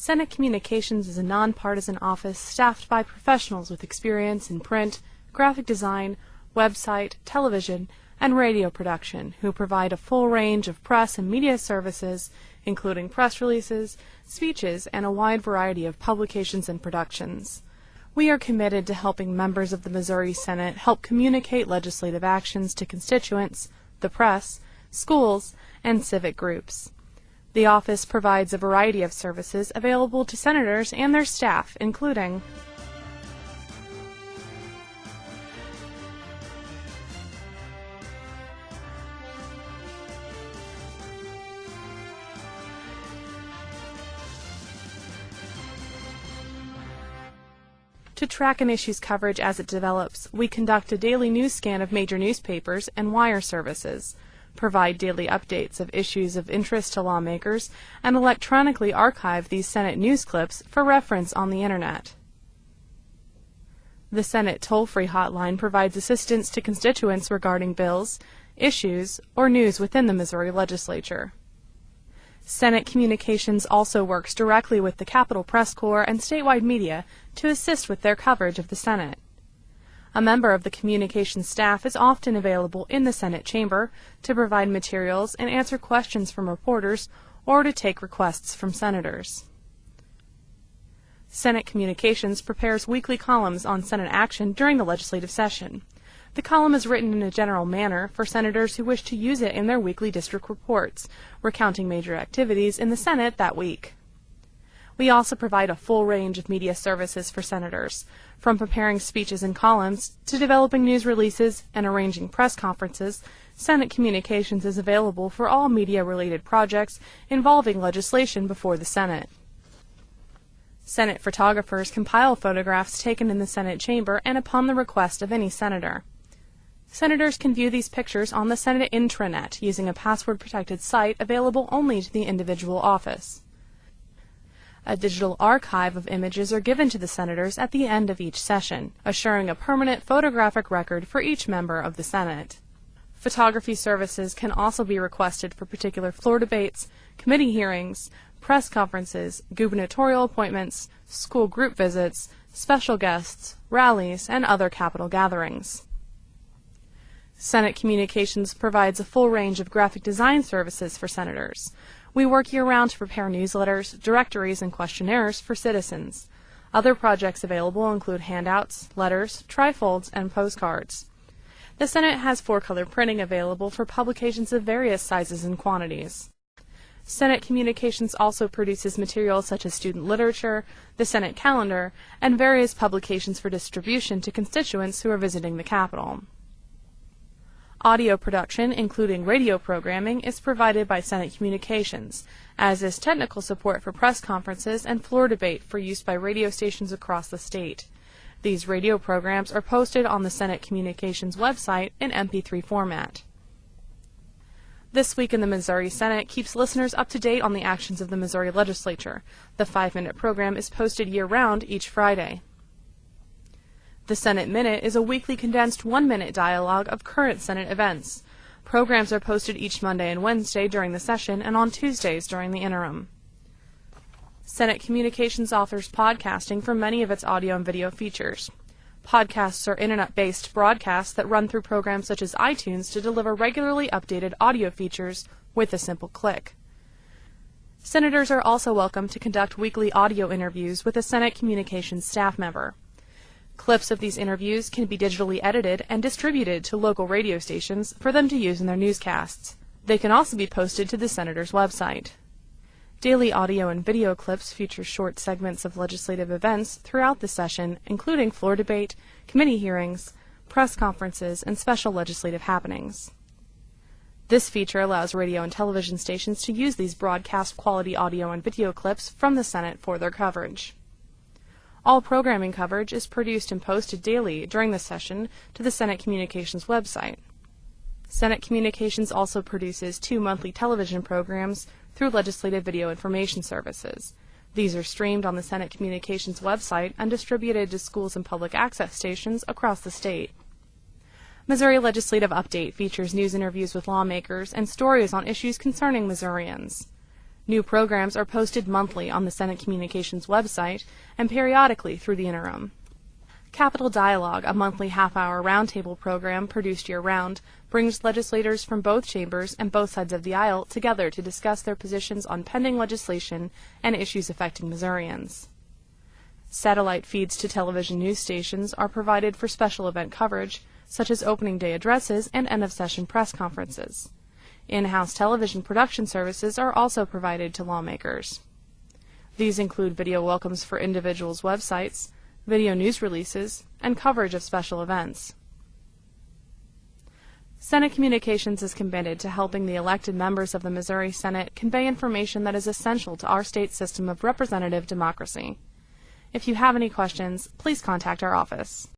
Senate Communications is a nonpartisan office staffed by professionals with experience in print, graphic design, website, television, and radio production who provide a full range of press and media services, including press releases, speeches, and a wide variety of publications and productions. We are committed to helping members of the Missouri Senate help communicate legislative actions to constituents, the press, schools, and civic groups. The office provides a variety of services available to senators and their staff, including to track an issue's coverage as it develops, we conduct a daily news scan of major newspapers and wire services, provide daily updates of issues of interest to lawmakers, and electronically archive these Senate news clips for reference on the Internet. The Senate toll-free hotline provides assistance to constituents regarding bills, issues, or news within the Missouri legislature. Senate Communications also works directly with the Capitol Press Corps and statewide media to assist with their coverage of the Senate. A member of the communications staff is often available in the Senate chamber to provide materials and answer questions from reporters or to take requests from senators. Senate Communications prepares weekly columns on Senate action during the legislative session. The column is written in a general manner for senators who wish to use it in their weekly district reports, recounting major activities in the Senate that week. We also provide a full range of media services for senators, from preparing speeches and columns to developing news releases and arranging press conferences. Senate Communications is available for all media-related projects involving legislation before the Senate. Senate photographers compile photographs taken in the Senate chamber and upon the request of any senator. Senators can view these pictures on the Senate intranet using a password-protected site available only to the individual office. A digital archive of images are given to the senators at the end of each session, assuring a permanent photographic record for each member of the Senate. Photography services can also be requested for particular floor debates, committee hearings, press conferences, gubernatorial appointments, school group visits, special guests, rallies, and other Capitol gatherings. Senate Communications provides a full range of graphic design services for senators. We work year-round to prepare newsletters, directories, and questionnaires for citizens. Other projects available include handouts, letters, trifolds, and postcards. The Senate has 4-color printing available for publications of various sizes and quantities. Senate Communications also produces materials such as student literature, the Senate calendar, and various publications for distribution to constituents who are visiting the Capitol. Audio production, including radio programming, is provided by Senate Communications, as is technical support for press conferences and floor debate for use by radio stations across the state. These radio programs are posted on the Senate Communications website in MP3 format. This Week in the Missouri Senate keeps listeners up to date on the actions of the Missouri legislature. The 5-minute program is posted year-round each Friday. The Senate Minute is a weekly condensed 1-minute dialogue of current Senate events. Programs are posted each Monday and Wednesday during the session and on Tuesdays during the interim. Senate Communications offers podcasting for many of its audio and video features. Podcasts are internet-based broadcasts that run through programs such as iTunes to deliver regularly updated audio features with a simple click. Senators are also welcome to conduct weekly audio interviews with a Senate Communications staff member. Clips of these interviews can be digitally edited and distributed to local radio stations for them to use in their newscasts. They can also be posted to the Senator's website. Daily audio and video clips feature short segments of legislative events throughout the session, including floor debate, committee hearings, press conferences, and special legislative happenings. This feature allows radio and television stations to use these broadcast-quality audio and video clips from the Senate for their coverage. All programming coverage is produced and posted daily during the session to the Senate Communications website. Senate Communications also produces 2 monthly television programs through Legislative Video Information Services. These are streamed on the Senate Communications website and distributed to schools and public access stations across the state. Missouri Legislative Update features news interviews with lawmakers and stories on issues concerning Missourians. New programs are posted monthly on the Senate Communications website and periodically through the interim. Capitol Dialogue, a monthly half-hour roundtable program produced year-round, brings legislators from both chambers and both sides of the aisle together to discuss their positions on pending legislation and issues affecting Missourians. Satellite feeds to television news stations are provided for special event coverage, such as opening day addresses and end-of-session press conferences. In-house television production services are also provided to lawmakers. These include video welcomes for individuals' websites, video news releases, and coverage of special events. Senate Communications is committed to helping the elected members of the Missouri Senate convey information that is essential to our state's system of representative democracy. If you have any questions, please contact our office.